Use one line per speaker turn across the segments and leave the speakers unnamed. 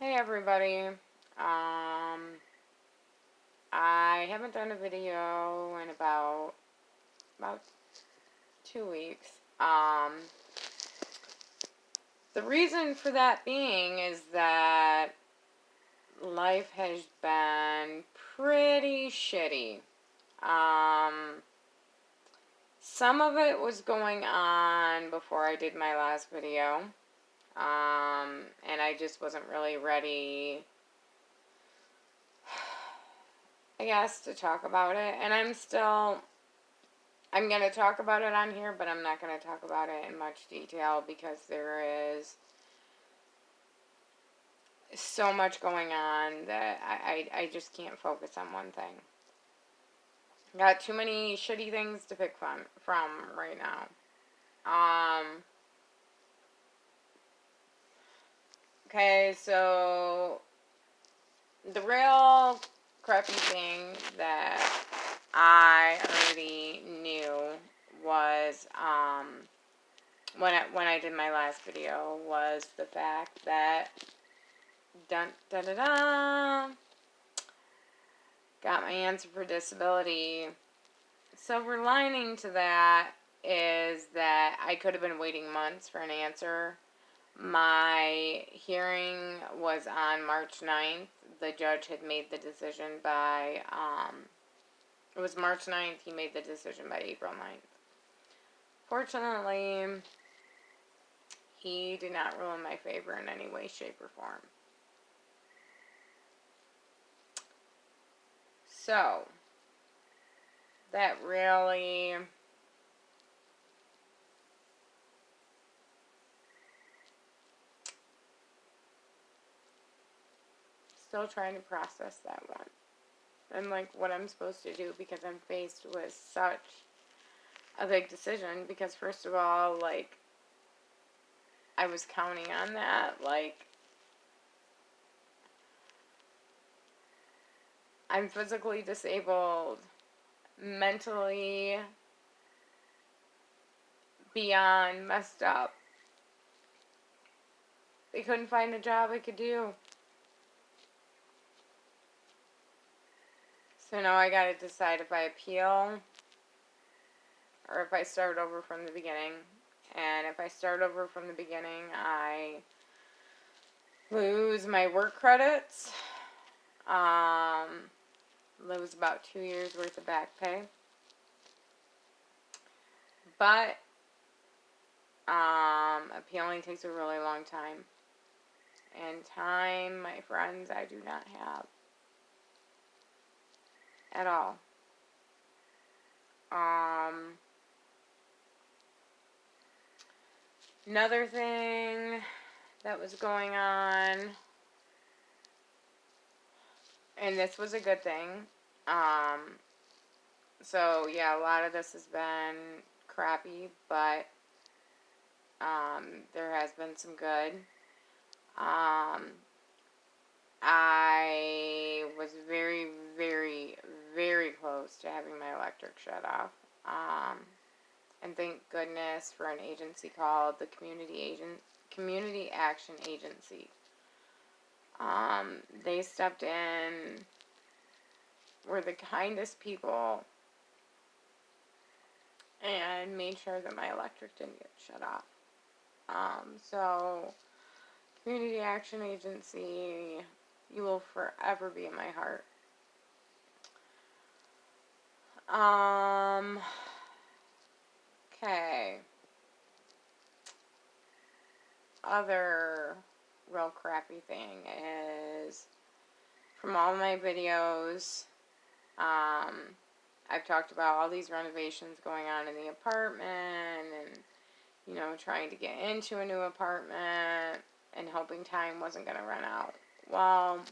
Hey everybody. I haven't done a video in about 2 weeks. The reason for that being is that life has been pretty shitty. Some of it was going on before I did my last video. And I just wasn't really ready, I guess, to talk about it. And I'm going to talk about it on here, but I'm not going to talk about it in much detail because there is so much going on that I just can't focus on one thing. Got too many shitty things to pick from right now. Okay, so the real crappy thing that I already knew was, when I did my last video, was the fact that, got my answer for disability. Silver lining to that is that I could have been waiting months for an answer. My hearing was on March 9th. The judge had made the decision by, it was March 9th, he made the decision by April 9th. Fortunately, he did not rule in my favor in any way, shape, or form. So, that really still trying to process that one. And like what I'm supposed to do because I'm faced with such a big decision because first of all, like, I was counting on that, like, I'm physically disabled, mentally beyond messed up. They couldn't find a job I could do. So now I gotta decide if I appeal or if I start over from the beginning. And if I start over from the beginning, I lose my work credits, lose about 2 years worth of back pay. But appealing takes a really long time. And time, my friends, I do not have at all. Another thing that was going on, and this was a good thing. So yeah, a lot of this has been crappy, but there has been some good. I was very, very, very close to having my electric shut off. And thank goodness for an agency called the Community Action Agency. They stepped in, were the kindest people, and made sure that my electric didn't get shut off. So, Community Action Agency, you will forever be in my heart. Okay. Other real crappy thing is, from all my videos, I've talked about all these renovations going on in the apartment and, you know, trying to get into a new apartment and hoping time wasn't going to run out. Well,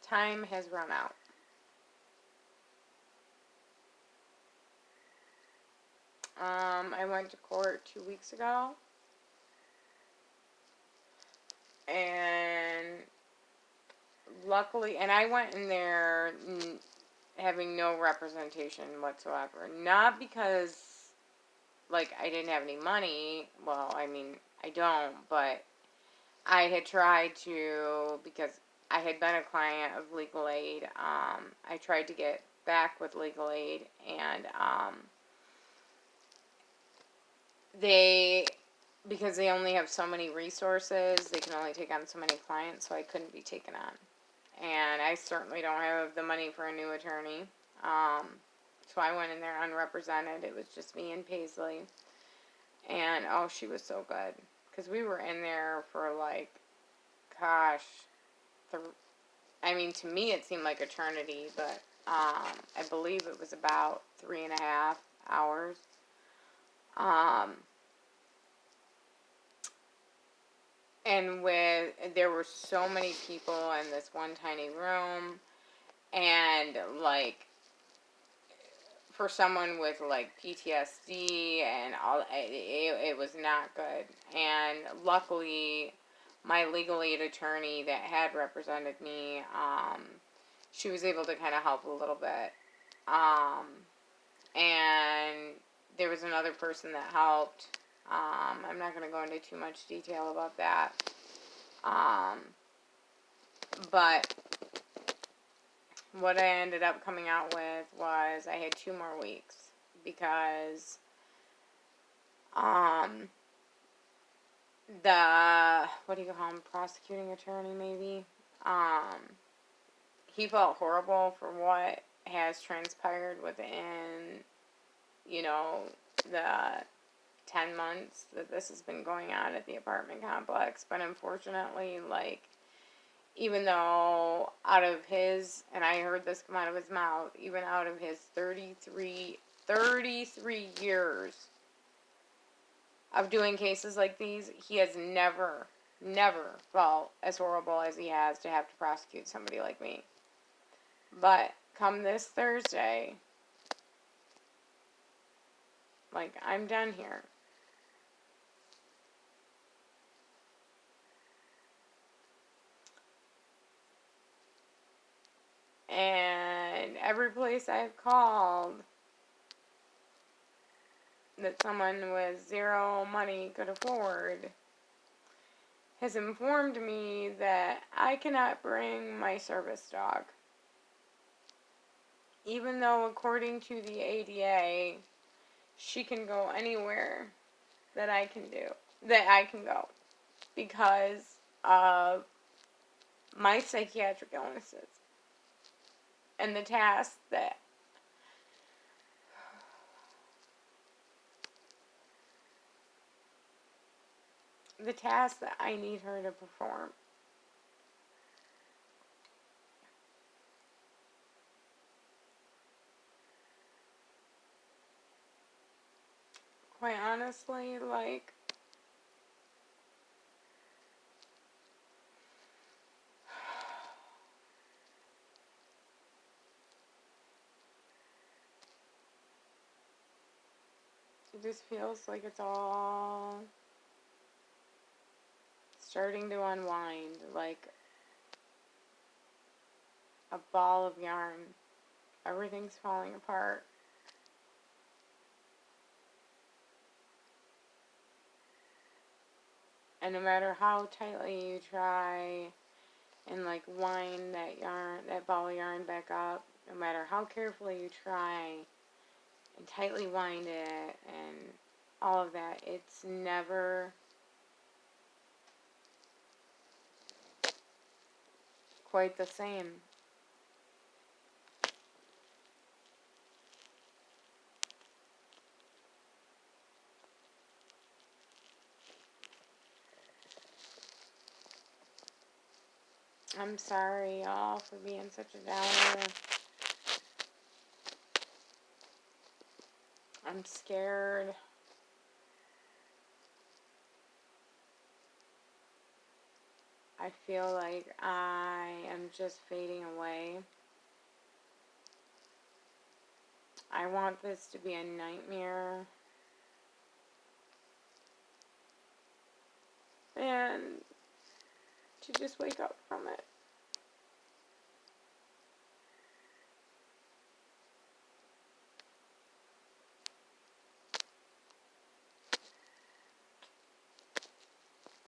time has run out. I went to court 2 weeks ago, and luckily, and I went in there having no representation whatsoever. Not because like, I didn't have any money. Well, I mean, I don't, but I had tried to, because I had been a client of legal aid, I tried to get back with legal aid, and because they only have so many resources, they can only take on so many clients, so I couldn't be taken on. And I certainly don't have the money for a new attorney. So I went in there unrepresented. It was just me and Paisley. And, oh, she was so good. Because we were in there for, like, gosh, I mean, to me it seemed like eternity, but I believe it was about 3.5 hours. And there were so many people in this one tiny room, and, like, for someone with, like, PTSD and all, it was not good. And luckily, my legal aid attorney that had represented me, she was able to kind of help a little bit. And there was another person that helped. I'm not going to go into too much detail about that. But what I ended up coming out with was I had 2 more weeks, because the, what do you call him, prosecuting attorney maybe, he felt horrible for what has transpired within, you know, the 10 months that this has been going on at the apartment complex. But unfortunately, like, even though out of his, and I heard this come out of his mouth, even out of his 33 years of doing cases like these, he has never felt as horrible as he has to have to prosecute somebody like me. But come this Thursday, like, I'm done here. And every place I've called that someone with zero money could afford has informed me that I cannot bring my service dog. Even though, according to the ADA, she can go anywhere that I can go, because of my psychiatric illnesses and the task that I need her to perform. Quite honestly, like, it just feels like it's all starting to unwind, like a ball of yarn. Everything's falling apart. And no matter how tightly you try and, like, wind that ball of yarn back up, no matter how carefully you try and tightly wind it and all of that, it's never quite the same. I'm sorry, y'all, for being such a downer. I'm scared. I feel like I am just fading away. I want this to be a nightmare. And to just wake up from it.